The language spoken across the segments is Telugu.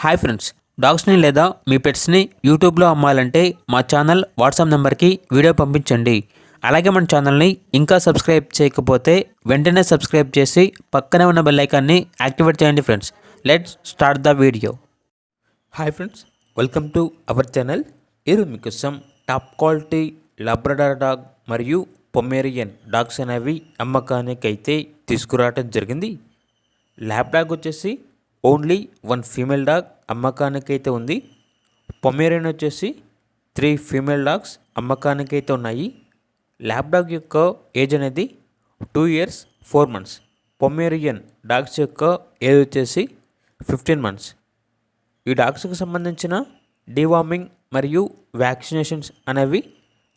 హాయ్ ఫ్రెండ్స్, డాగ్స్ని లేదా మీ పెట్స్ని యూట్యూబ్లో అమ్మాలంటే మా ఛానల్ వాట్సాప్ నెంబర్కి వీడియో పంపించండి. అలాగే మన ఛానల్ని ఇంకా సబ్స్క్రైబ్ చేయకపోతే వెంటనే సబ్స్క్రైబ్ చేసి పక్కనే ఉన్న బెల్ ఐకాన్ని యాక్టివేట్ చేయండి friends. Let's start the video. Hi friends, welcome to our channel. ఈరోజు మీకోసం టాప్ క్వాలిటీ లాబ్రడార్ డాగ్ మరియు పొమేరియన్ డాగ్స్ అనేవి అమ్మకానికి అయితే తీసుకురావడం జరిగింది. ల్యాబ్ డాగ్ వచ్చేసి ఓన్లీ 1 ఫీమేల్ డాగ్ అమ్మకానికైతే ఉంది. పొమేరియన్ వచ్చేసి 3 ఫీమేల్ డాగ్స్ అమ్మకానికైతే ఉన్నాయి. ల్యాబ్ డాగ్ యొక్క ఏజ్ అనేది 2 years 4 months. పొమేరియన్ డాగ్స్ యొక్క ఏజ్ వచ్చేసి 15 months. ఈ డాగ్స్కి సంబంధించిన డీవార్మింగ్ మరియు వ్యాక్సినేషన్స్ అనేవి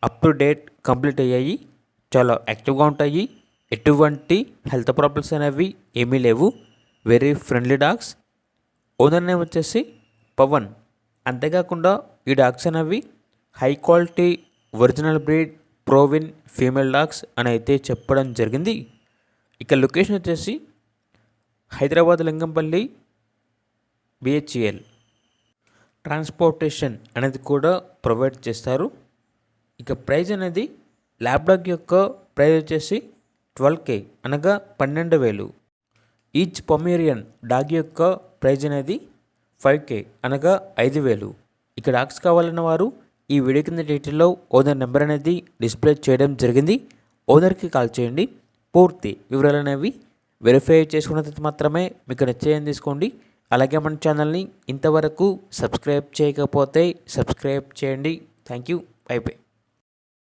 అప్ టు డేట్ కంప్లీట్ అయ్యాయి. చాలా యాక్టివ్గా ఉంటాయి. ఎటువంటి హెల్త్ ప్రాబ్లమ్స్ అనేవి ఏమీ లేవు. Very friendly dogs. Owner name వచ్చేసి పవన్. అంతేకాకుండా ఈ డాగ్స్ అనేవి high quality original breed proven female dogs అని అయితే చెప్పడం జరిగింది. ఇక లొకేషన్ వచ్చేసి హైదరాబాద్ లింగంపల్లి BHEL. ట్రాన్స్పోర్టేషన్ అనేది కూడా ప్రొవైడ్ చేస్తారు. ఇక ప్రైజ్ అనేది ల్యాబ్ డాగ్ యొక్క ప్రైజ్ వచ్చేసి 12K అనగా 12,000. ఈచ్ పొమేరియన్ డాగ్ యొక్క ప్రైజ్ అనేది 5K అనగా 5,000. ఇక డాగ్స్ కావాలన్న వారు ఈ వీడియో కింద డీటెయిల్లో ఓనర్ నెంబర్ అనేది డిస్ప్లే చేయడం జరిగింది. ఓనర్కి కాల్ చేయండి. పూర్తి వివరాలు అనేవి వెరిఫై చేసుకున్న తర్వాత మాత్రమే మీకు నచ్చేయని తీసుకోండి. అలాగే మన ఛానల్ని ఇంతవరకు సబ్స్క్రైబ్ చేయకపోతే సబ్స్క్రైబ్ చేయండి. Thank you. By by.